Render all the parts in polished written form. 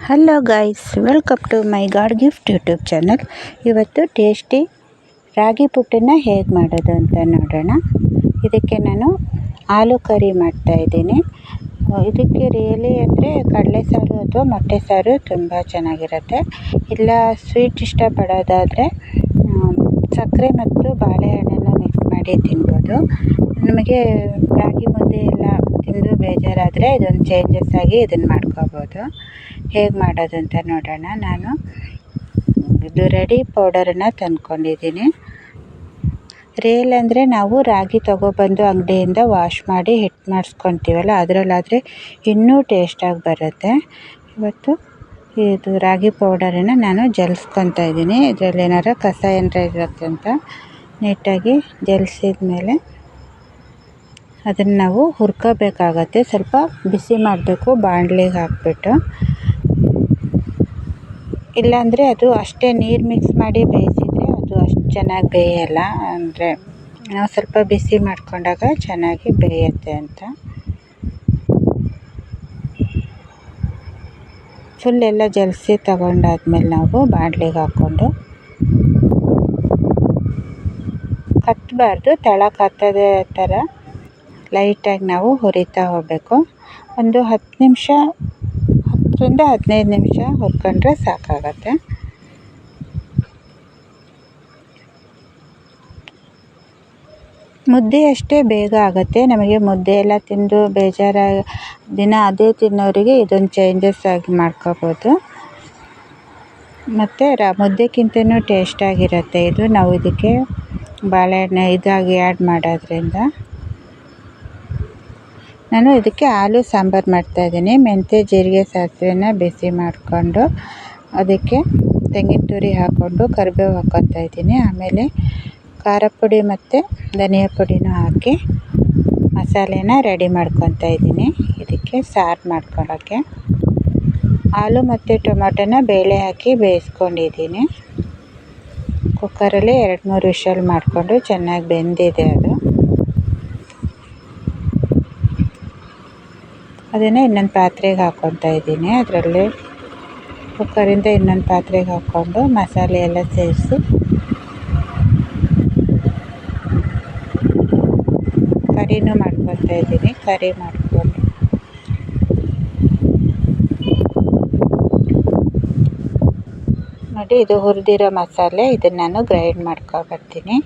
Hello guys, welcome to my god gift YouTube channel. ಇವತ್ತು tasty ragi ಪುಟ್ಟನ್ನು ಹೇಗೆ ಮಾಡೋದು ಅಂತ ನೋಡೋಣ. ಇದಕ್ಕೆ ನಾನು ಆಲೂ ಕರಿ ಮಾಡ್ತಾಯಿದ್ದೀನಿ. ಇದಕ್ಕೆ ರಿಯಲಿ ಅಂದರೆ ಕಡಲೆ ಸಾರು ಅಥವಾ ಮೊಟ್ಟೆ ಸಾರು ತುಂಬ ಚೆನ್ನಾಗಿರುತ್ತೆ. ಇಲ್ಲ ಸ್ವೀಟ್ ಇಷ್ಟಪಡೋದಾದರೆ ಸಕ್ಕರೆ ಮತ್ತು ಬಾಳೆಹಣ್ಣನ್ನು ಮಿಕ್ಸ್ ಮಾಡಿ ತಿನ್ಬೋದು. ನಮಗೆ ರಾಗಿ ಮುದ್ದೆ ಎಲ್ಲ ತಿಂದು ಬೇಜಾರಾದರೆ ಇದೊಂದು ಚೇಂಜಸ್ ಆಗಿ ಇದನ್ನು ಮಾಡ್ಕೋಬೋದು. ಹೇಗೆ ಮಾಡೋದು ಅಂತ ನೋಡೋಣ. ನಾನು ಇದು ರೆಡಿ ಪೌಡರನ್ನು ತಂದ್ಕೊಂಡಿದ್ದೀನಿ. ರಿಯಲ್ ಅಂದರೆ ನಾವು ರಾಗಿ ತೊಗೊಬಂದು ಅಂಗಡಿಯಿಂದ ವಾಶ್ ಮಾಡಿ ಹಿಟ್ಟು ಮಾಡಿಸ್ಕೊತೀವಲ್ಲ, ಅದರಲ್ಲಾದರೆ ಇನ್ನೂ ಟೇಸ್ಟಾಗಿ ಬರುತ್ತೆ. ಇವತ್ತು ಇದು ರಾಗಿ ಪೌಡರನ್ನು ನಾನು ಜಲ್ಸ್ಕೊತಾ ಇದ್ದೀನಿ. ಇದರಲ್ಲಿ ಏನಾರ ಕಸ ಏನಾರ ಇರುತ್ತೆ ಅಂತ ನೀಟಾಗಿ ಜಲ್ಸಿದ ಮೇಲೆ ಅದನ್ನು ನಾವು ಹುರ್ಕೋಬೇಕಾಗತ್ತೆ. ಸ್ವಲ್ಪ ಬಿಸಿ ಮಾಡಬೇಕು ಬಾಣಲಿಗೆ ಹಾಕ್ಬಿಟ್ಟು. ಇಲ್ಲಾಂದರೆ ಅದು ಅಷ್ಟೇ ನೀರು ಮಿಕ್ಸ್ ಮಾಡಿ ಬೇಯಿಸಿದರೆ ಅದು ಅಷ್ಟು ಚೆನ್ನಾಗಿ ಬೇಯಲ್ಲ. ಅಂದರೆ ನಾವು ಸ್ವಲ್ಪ ಬಿಸಿ ಮಾಡಿಕೊಂಡಾಗ ಚೆನ್ನಾಗಿ ಬೇಯುತ್ತೆ ಅಂತ. ಫುಲ್ ಎಲ್ಲ ಜಲ್ಸಿ ತಗೊಂಡಾದ್ಮೇಲೆ ನಾವು ಬಾಣಲಿಗೆ ಹಾಕ್ಕೊಂಡು ಕತ್ತಬಾರ್ದು, ತಳ ಕತ್ತದೇ ಥರ ಲೈಟಾಗಿ ನಾವು ಹುರಿತಾ ಹೋಗಬೇಕು. ಒಂದು 10ರಿಂದ 15 ನಿಮಿಷ ಹುರ್ಕೊಂಡ್ರೆ ಸಾಕಾಗತ್ತೆ. ಮುದ್ದೆ ಅಷ್ಟೇ ಬೇಗ ಆಗುತ್ತೆ. ನಮಗೆ ಮುದ್ದೆ ಎಲ್ಲ ತಿಂದು ದಿನ ಅದೇ ತಿನ್ನೋರಿಗೆ ಇದೊಂದು ಚೇಂಜಸ್ ಆಗಿ ಮಾಡ್ಕೋಬೋದು. ಮತ್ತು ಮುದ್ದೆಗಿಂತನೂ ಟೇಸ್ಟಾಗಿರುತ್ತೆ ಇದು. ನಾವು ಇದಕ್ಕೆ ಬಾಳೆಹಣ್ಣು ಇದಾಗಿ ಆ್ಯಡ್ ಮಾಡೋದ್ರಿಂದ. ನಾನು ಇದಕ್ಕೆ ಆಲೂ ಸಾಂಬಾರು ಮಾಡ್ತಾಯಿದ್ದೀನಿ. ಮೆಂತ್ಯ ಜೀರಿಗೆ ಸಾಸಿವೆನ ಬಿಸಿ ಮಾಡಿಕೊಂಡು ಅದಕ್ಕೆ ತೆಂಗಿನ ತುರಿ ಹಾಕ್ಕೊಂಡು ಕರಿಬೇವು ಹಾಕ್ಕೊತಾ ಇದ್ದೀನಿ. ಆಮೇಲೆ ಖಾರ ಪುಡಿ ಮತ್ತು ಧನಿಯಾ ಪುಡಿನೂ ಹಾಕಿ ಮಸಾಲೆನ ರೆಡಿ ಮಾಡ್ಕೊತಾ ಇದ್ದೀನಿ. ಇದಕ್ಕೆ ಸಾರು ಮಾಡ್ಕೊಳ್ಳೋಕ್ಕೆ ಆಲೂ ಮತ್ತು ಟೊಮೊಟೊನ ಬೇಳೆ ಹಾಕಿ ಬೇಯಿಸ್ಕೊಂಡಿದ್ದೀನಿ. ಕುಕ್ಕರಲ್ಲಿ 2-3 ವಿಷಲ್ ಮಾಡಿಕೊಂಡು ಚೆನ್ನಾಗಿ ಬೆಂದಿದೆ ಅದು. ಅದನ್ನು ಇನ್ನೊಂದು ಪಾತ್ರೆಗೆ ಹಾಕ್ಕೊತಾ ಇದ್ದೀನಿ. ಅದರಲ್ಲಿ ಕುಕ್ಕರಿಂದ ಇನ್ನೊಂದು ಪಾತ್ರೆಗೆ ಹಾಕ್ಕೊಂಡು ಮಸಾಲೆ ಎಲ್ಲ ಸೇರಿಸಿ ಕರಿನೂ ಮಾಡ್ಕೊತಾ ಇದ್ದೀನಿ. ಕರಿ ಮಾಡಿಕೊಂಡು ನೋಡಿ, ಇದು ಹುರಿದಿರೋ ಮಸಾಲೆ. ಇದನ್ನು ನಾನು ಗ್ರೈಂಡ್ ಮಾಡ್ಕೊಬರ್ತೀನಿ.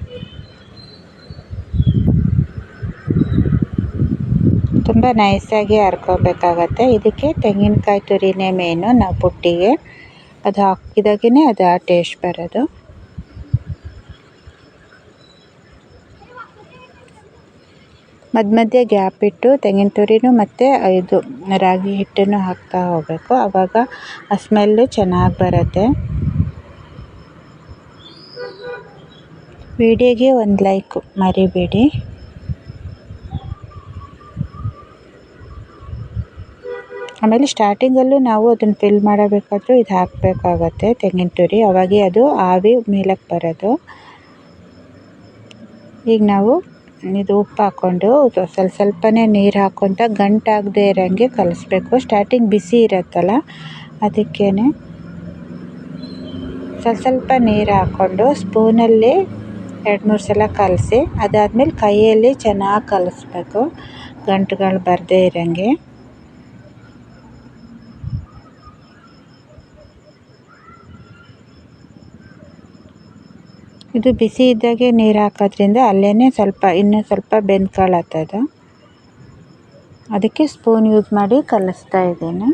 ತುಂಬ ನೈಸಾಗಿ ಹರ್ಕೋಬೇಕಾಗತ್ತೆ. ಇದಕ್ಕೆ ತೆಂಗಿನಕಾಯಿ ತುರಿನೇ ಮೇನು. ನಾವು ಪುಟ್ಟಿಗೆ ಅದು ಹಾಕಿದಾಗೇ ಅದು ಆ ಟೇಸ್ಟ್ ಬರೋದು. ಮಧ್ಯೆ ಗ್ಯಾಪ್ ಇಟ್ಟು ತೆಂಗಿನ ತುರಿನೂ ಮತ್ತು ಇದು ರಾಗಿ ಹಿಟ್ಟನ್ನು ಹಾಕ್ತಾ ಹೋಗಬೇಕು. ಆವಾಗ ಆ ಸ್ಮೆಲ್ಲು ಚೆನ್ನಾಗಿ ಬರುತ್ತೆ. ವಿಡಿಯೋಗೆ ಒಂದು ಲೈಕ್ ಮರಿಬೇಡಿ. ಆಮೇಲೆ ಸ್ಟಾರ್ಟಿಂಗಲ್ಲೂ ನಾವು ಅದನ್ನು ಫಿಲ್ ಮಾಡಬೇಕಾದ್ರೂ ಇದು ಹಾಕಬೇಕಾಗತ್ತೆ ತೆಂಗಿನ ತುರಿ. ಅವಾಗೇ ಅದು ಆವಿ ಮೇಲಕ್ಕೆ ಬರೋದು. ಈಗ ನಾವು ಇದು ಉಪ್ಪು ಹಾಕ್ಕೊಂಡು ಸ್ವಲ್ಪನೇ ನೀರು ಹಾಕ್ಕೊತ ಗಂಟಾಗದೇ ಇರೋಂಗೆ ಕಲಿಸ್ಬೇಕು. ಸ್ಟಾರ್ಟಿಂಗ್ ಬಿಸಿ ಇರುತ್ತಲ್ಲ, ಅದಕ್ಕೇ ಸ್ವಲ್ಪ ನೀರು ಹಾಕ್ಕೊಂಡು ಸ್ಪೂನಲ್ಲಿ 2-3 ಸಲ ಕಲಸಿ ಅದಾದಮೇಲೆ ಕೈಯಲ್ಲಿ ಚೆನ್ನಾಗಿ ಕಲಿಸ್ಬೇಕು, ಗಂಟುಗಳು ಬರದೇ ಇರೋಂಗೆ. ಇದು ಬಿಸಿ ಇದ್ದಾಗೆ ನೀರು ಹಾಕೋದ್ರಿಂದ ಅಲ್ಲೇ ಇನ್ನೂ ಸ್ವಲ್ಪ ಬೆಂದ್ಕೊಳ್ಳುತ್ತದು. ಅದಕ್ಕೆ ಸ್ಪೂನ್ ಯೂಸ್ ಮಾಡಿ ಕಲಿಸ್ತಾ ಇದ್ದೀನಿ.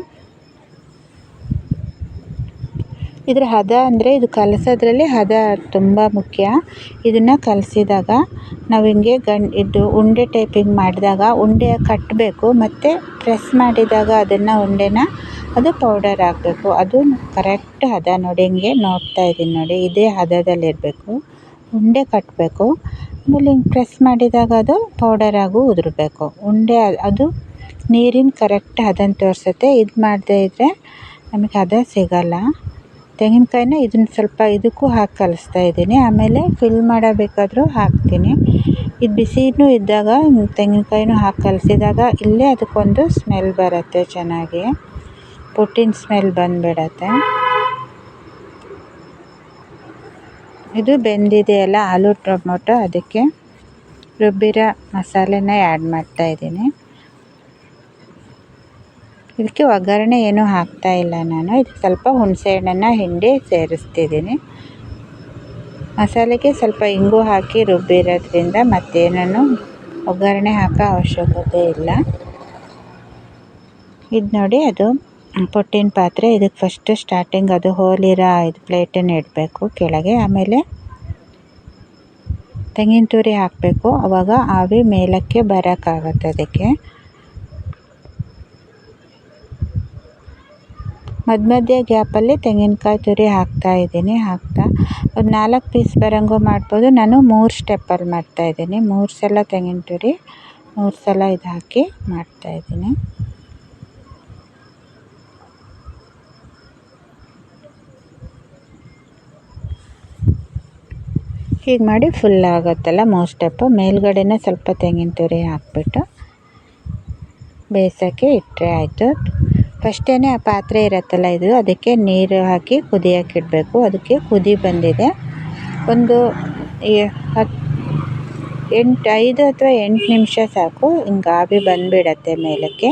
ಇದರ ಹದ ಅಂದರೆ ಇದು ಕಲಸೋದ್ರಲ್ಲಿ ಹದ ತುಂಬ ಮುಖ್ಯ. ಇದನ್ನು ಕಲಸಿದಾಗ ನಾವು ಹಿಂಗೆ ಇದು ಉಂಡೆ ಟೈಪಿಂಗ್ ಮಾಡಿದಾಗ ಉಂಡೆ ಕಟ್ಟಬೇಕು. ಮತ್ತು ಪ್ರೆಸ್ ಮಾಡಿದಾಗ ಅದನ್ನು ಉಂಡೆನ ಅದು ಪೌಡರ್ ಆಗಬೇಕು. ಅದು ಕರೆಕ್ಟ್ ಹದ ನೋಡಿ. ಹಿಂಗೆ ನೋಡ್ತಾ ಇದ್ದೀನಿ ನೋಡಿ, ಇದೇ ಹದದಲ್ಲಿರಬೇಕು. ಉಂಡೆ ಕಟ್ಟಬೇಕು. ಆಮೇಲೆ ಹಿಂಗೆ ಪ್ರೆಸ್ ಮಾಡಿದಾಗ ಅದು ಪೌಡರಾಗೂ ಉದುರಬೇಕು. ಉಂಡೆ ಅದು ನೀರಿನ ಕರೆಕ್ಟ್ ಹದನ ತೋರಿಸುತ್ತೆ. ಇದು ಮಾಡದೇ ಇದ್ದರೆ ನಮಗೆ ಹದ ಸಿಗಲ್ಲ. ತೆಂಗಿನಕಾಯಿನ ಇದನ್ನು ಸ್ವಲ್ಪ ಇದಕ್ಕೂ ಹಾಕಿ ಕಲಿಸ್ತಾ ಇದ್ದೀನಿ. ಆಮೇಲೆ ಫಿಲ್ ಮಾಡಬೇಕಾದ್ರೂ ಹಾಕ್ತೀನಿ. ಇದು ಬಿಸಿನೂ ಇದ್ದಾಗ ತೆಂಗಿನಕಾಯಿನೂ ಹಾಕಿ ಕಲಸಿದಾಗ ಇಲ್ಲೇ ಅದಕ್ಕೊಂದು ಸ್ಮೆಲ್ ಬರುತ್ತೆ ಚೆನ್ನಾಗಿ. ಪುಟ್ಟಿನ ಸ್ಮೆಲ್ ಬಂದುಬಿಡತ್ತೆ. ಇದು ಬೆಂದಿದೆಯಲ್ಲ ಆಲೂ ಟೊಮೊಟೊ, ಅದಕ್ಕೆ ರುಬ್ಬಿರೋ ಮಸಾಲೆನ ಆ್ಯಡ್ ಮಾಡ್ತಾಯಿದ್ದೀನಿ. ಇದಕ್ಕೆ ಒಗ್ಗರಣೆ ಏನೂ ಹಾಕ್ತಾಯಿಲ್ಲ ನಾನು. ಇದಕ್ಕೆ ಸ್ವಲ್ಪ ಹುಣಸೆಹಣ್ಣನ್ನು ಹಿಂಡಿ ಸೇರಿಸ್ತಿದ್ದೀನಿ. ಮಸಾಲೆಗೆ ಸ್ವಲ್ಪ ಇಂಗು ಹಾಕಿ ರುಬ್ಬಿರೋದ್ರಿಂದ ಮತ್ತೇನೂ ಒಗ್ಗರಣೆ ಹಾಕೋ ಅವಶ್ಯಕತೆ ಇಲ್ಲ. ಇದು ನೋಡಿ, ಅದು ಪುಟ್ಟಿನ ಪಾತ್ರೆ. ಇದಕ್ಕೆ ಫಸ್ಟು ಸ್ಟಾರ್ಟಿಂಗ್ ಅದು ಹೋಲಿರೋ ಇದು ಪ್ಲೇಟನ್ನು ಇಡಬೇಕು ಕೆಳಗೆ. ಆಮೇಲೆ ತೆಂಗಿನ ತುರಿ ಹಾಕಬೇಕು. ಆವಾಗ ಆವಿ ಮೇಲಕ್ಕೆ ಬರೋಕ್ಕಾಗತ್ತೆ. ಅದಕ್ಕೆ ಮಧ್ಯ ಗ್ಯಾಪಲ್ಲಿ ತೆಂಗಿನಕಾಯಿ ತುರಿ ಹಾಕ್ತಾಯಿದ್ದೀನಿ. ಒಂದು 4 ಪೀಸ್ ಬರೋಂಗೂ ಮಾಡ್ಬೋದು. ನಾನು 3 ಸ್ಟೆಪ್ಪಲ್ಲಿ ಮಾಡ್ತಾಯಿದ್ದೀನಿ. 3 ಸಲ ತೆಂಗಿನ ತುರಿ, 3 ಸಲ ಇದು ಹಾಕಿ ಮಾಡ್ತಾಯಿದ್ದೀನಿ. ಹೀಗೆ ಮಾಡಿ ಫುಲ್ ಆಗುತ್ತಲ್ಲ 3 ಸ್ಟೆಪ್ಪು. ಮೇಲ್ಗಡೆನೇ ಸ್ವಲ್ಪ ತೆಂಗಿನ ತುರಿ ಹಾಕ್ಬಿಟ್ಟು ಬೇಯಿಸೋಕ್ಕೆ ಇಟ್ಟರೆ ಆಯಿತು. ಫಸ್ಟೇ ಆ ಪಾತ್ರೆ ಇರುತ್ತಲ್ಲ ಇದು, ಅದಕ್ಕೆ ನೀರು ಹಾಕಿ ಕುದಿಯೋಕೆ ಇಡಬೇಕು. ಅದಕ್ಕೆ ಕುದಿ ಬಂದಿದೆ. ಒಂದು 5 ಅಥವಾ 8 ನಿಮಿಷ ಸಾಕು. ಹಿಂಗೆ ಆವಿ ಬಂದುಬಿಡತ್ತೆ ಮೇಲಕ್ಕೆ.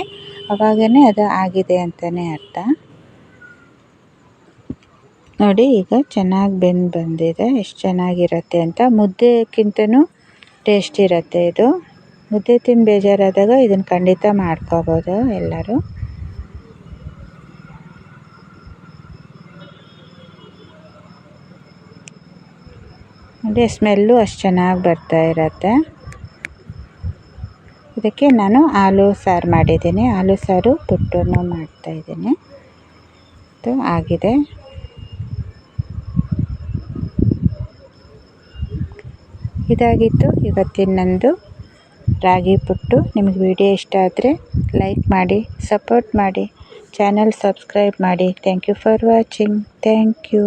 ಆವಾಗೇ ಅದು ಆಗಿದೆ ಅಂತಲೇ ಅರ್ಥ. ನೋಡಿ, ಈಗ ಚೆನ್ನಾಗಿ ಬಂದಿದೆ. ಎಷ್ಟು ಚೆನ್ನಾಗಿರುತ್ತೆ ಅಂತ. ಮುದ್ದೆಕ್ಕಿಂತನೂ ಟೇಸ್ಟ್ ಇರುತ್ತೆ ಇದು. ಮುದ್ದೆ ತಿಂದು ಬೇಜಾರಾದಾಗ ಇದನ್ನು ಖಂಡಿತ ಮಾಡ್ಕೋಬೋದು ಎಲ್ಲರೂ. ನೋಡಿ, ಸ್ಮೆಲ್ಲು ಅಷ್ಟು ಚೆನ್ನಾಗಿ ಬರ್ತಾ ಇರುತ್ತೆ. ಇದಕ್ಕೆ ನಾನು ಆಲೂ ಸಾರು ಮಾಡಿದ್ದೀನಿ. ಆಲೂ ಸಾರು ಪುಟ್ಟನ್ನು ಮಾಡ್ತಾಯಿದ್ದೀನಿ. ಇದು ಆಗಿದೆ. ಇದಾಗಿತ್ತು ಇವತ್ತಿನ ನಂದು ರಾಗಿ ಪುಟ್ಟು. ನಿಮಗೆ ವಿಡಿಯೋ ಇಷ್ಟ ಆದರೆ ಲೈಕ್ ಮಾಡಿ, ಸಪೋರ್ಟ್ ಮಾಡಿ, ಚಾನಲ್ ಸಬ್ಸ್ಕ್ರೈಬ್ ಮಾಡಿ. Thank you for watching. Thank you.